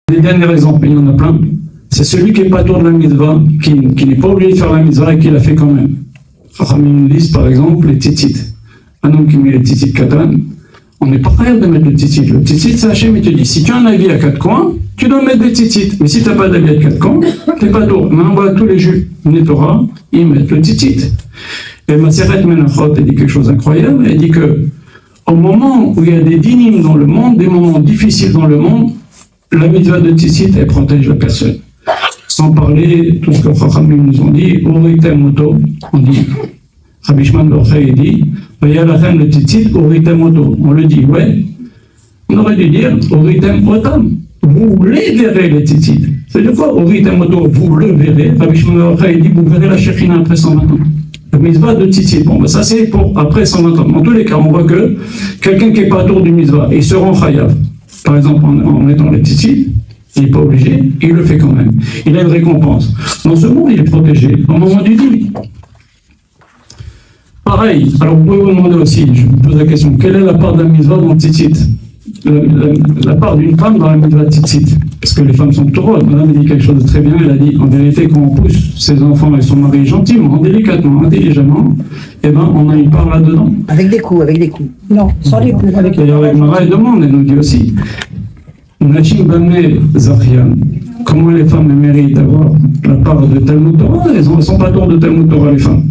Les derniers exemples, il y en a plein. C'est celui qui n'est pas tour de la mitzvah, qui n'est pas obligé de faire la mitzvah et qui l'a fait quand même. Chachamim nous disent par exemple les tzitzit. Un homme qui met les tzitzit katan, on n'est pas capable de mettre le tzitzit. Le tzitzit, c'est Hachem, il te dit si tu as un avis à 4 coins, tu dois mettre des tzitzit. Mais si tu n'as pas d'avis à 4 coins, tu n'es pas tour. Maintenant, on voit tous les juifs, les Torah, ils mettent le tzitzit. Et Maseret Menachot, elle dit quelque chose d'incroyable. Elle dit que au moment où il y a des dynimes dans le monde, des moments difficiles dans le monde, la mitzvah de tzitzit, elle protège la personne. Sans parler tout ce que Chachamim nous ont dit, Uritem Moto, on dit, Rabbi Shimon Bar Yochai dit, Vayalachem le tzitzit, Uritem Moto. On le dit, ouais. On aurait dû dire, Uritem Otam. Vous les verrez, les tzitzit. C'est-à-dire quoi, Uritem Moto, vous le verrez. Rabbi Shimon Bar Yochai dit, vous verrez la Shekhinah après 120 ans. La mitzvah de tzitzit. Bon, ben ça c'est pour après 120 ans. En tous les cas, on voit que quelqu'un qui n'est pas autour du mitzvah, il se rend chayav. Par exemple, en mettant les tzitzit, il n'est pas obligé, il le fait quand même. Il a une récompense. Dans ce monde, il est protégé au moment du dîme. Pareil, alors vous pouvez vous demander aussi, je vous pose la question, quelle est la part de la mitzvah dans le tzitzit? La part d'une femme dans la mitzvah de tzitzit. Parce que les femmes sont tourelles. Madame a dit quelque chose de très bien, elle a dit, en vérité, quand on pousse ses enfants et son mari gentiment, délicatement, intelligemment, eh ben, on a une part là-dedans. Avec des coups, avec des coups. Non, sans les coups. D'ailleurs, avec Mara, elle demande, elle nous dit aussi, Nachim Bamé Zachian, comment les femmes méritent d'avoir la part de Talmud Torah? Elles ne sont pas tour de Talmud Torah, les femmes.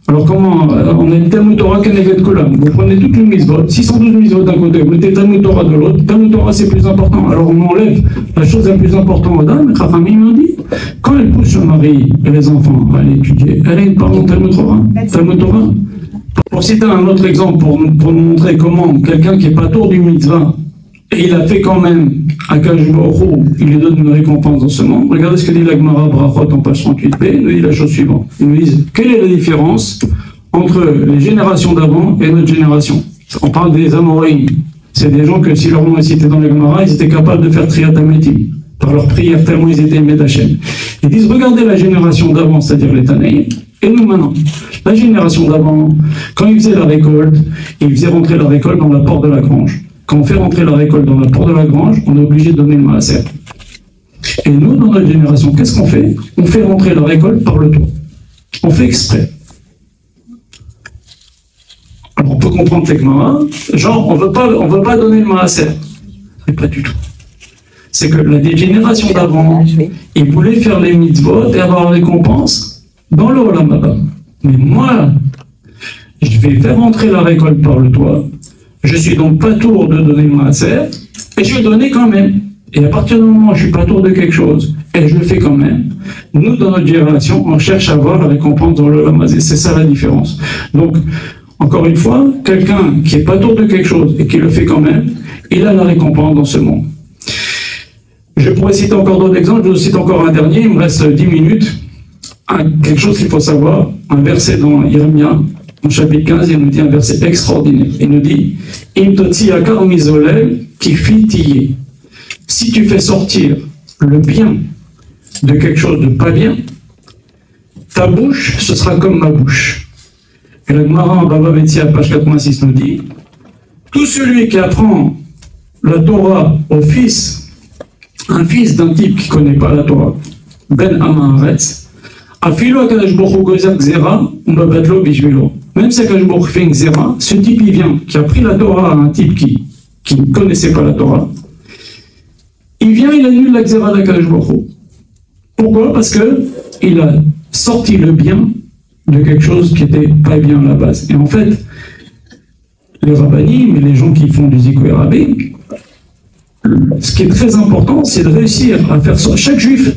Alors comment, on a une Talmud Torah Keneget Kolam. Vous prenez toutes les mitzvot, 612 mitzvot d'un côté, vous mettez Talmud Torah de l'autre, Talmud Torah c'est plus important. Alors on enlève la chose la plus importante aux dames, Chachamim nous dit, quand elle pousse son mari et les enfants à aller étudier, elle a une part dans Talmud Torah. Talmud Torah. Pour citer un autre exemple, pour nous montrer comment quelqu'un qui n'est pas tour du mitzvah, et il a fait quand même à Kadosh Baruch Hu, il lui donne une récompense dans ce monde. Regardez ce que dit la Gemara Brachot en page 38b, il nous dit la chose suivante. Ils nous disent, quelle est la différence entre les générations d'avant et notre génération? On parle des Amoréim. C'est des gens que si leur nom est cité dans la Gemara, ils étaient capables de faire Triyat HaMetim par leur prière tellement ils étaient aimés d'Hachem. Ils disent, regardez la génération d'avant, c'est-à-dire les Tanaïm, et nous maintenant. La génération d'avant, quand ils faisaient la récolte, ils faisaient rentrer la récolte dans la porte de la grange. Quand on fait rentrer la récolte dans la porte de la grange, on est obligé de donner le maaser. Et nous, dans notre génération, qu'est-ce qu'on fait? On fait rentrer la récolte par le toit. On fait exprès. Alors on peut comprendre les Gemara, genre on veut pas donner le maaser. Mais pas du tout. C'est que la génération d'avant, ils voulaient faire les mitzvot et avoir la récompense dans le Olam Haba. Mais moi, je vais faire rentrer la récolte par le toit. Je suis donc pas tour de donner le maaser, et je vais donner quand même. Et à partir du moment où je suis pas tour de quelque chose, et je le fais quand même, nous, dans notre génération, on cherche à avoir la récompense dans le Olam. C'est ça la différence. Donc, encore une fois, quelqu'un qui n'est pas tour de quelque chose, et qui le fait quand même, il a la récompense dans ce monde. Je pourrais citer encore d'autres exemples, je cite encore un dernier, il me reste 10 minutes. Quelque chose qu'il faut savoir, un verset dans Yeremia, au chapitre 15, il nous dit un verset extraordinaire. Il nous dit Im totsi akar mizolel ki fitiye. Si tu fais sortir le bien de quelque chose de pas bien, ta bouche, ce sera comme ma bouche. Et la Gemara en Baba Metzia, page 86, nous dit tout celui qui apprend la Torah au fils, un fils d'un type qui ne connaît pas la Torah, Ben Amaretz, Afilo Akadosh Baruch Hu Gozak Zera, Umbabatlo Bishvilo. Même si Akadosh Baruch Hu fait une Zera, ce type il vient, qui a pris la Torah à un type qui ne connaissait pas la Torah, il vient, il annule la Zera d'Akadosh Baruch Hu. Pourquoi? Parce qu'il a sorti le bien de quelque chose qui n'était pas bien à la base. Et en fait, les rabbinim et les gens qui font du Zikoué Rabbi, ce qui est très important, c'est de réussir à faire ça. Chaque juif,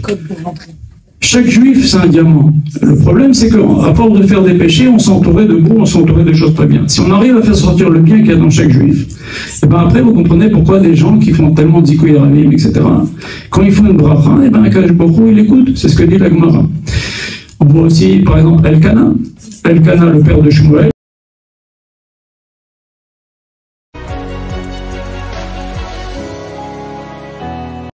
c'est un diamant. Le problème, c'est qu'à force de faire des péchés, on s'entourait de boue, on s'entourait de choses pas bien. Si on arrive à faire sortir le bien qu'il y a dans chaque juif, et ben après, vous comprenez pourquoi des gens qui font tellement d'Zikoué Rabbi, etc., quand ils font une bracha, et ben Akadosh Baruch Hu, il écoute. C'est ce que dit la Gemara. On voit aussi, par exemple, Elkana, le père de Shmuel.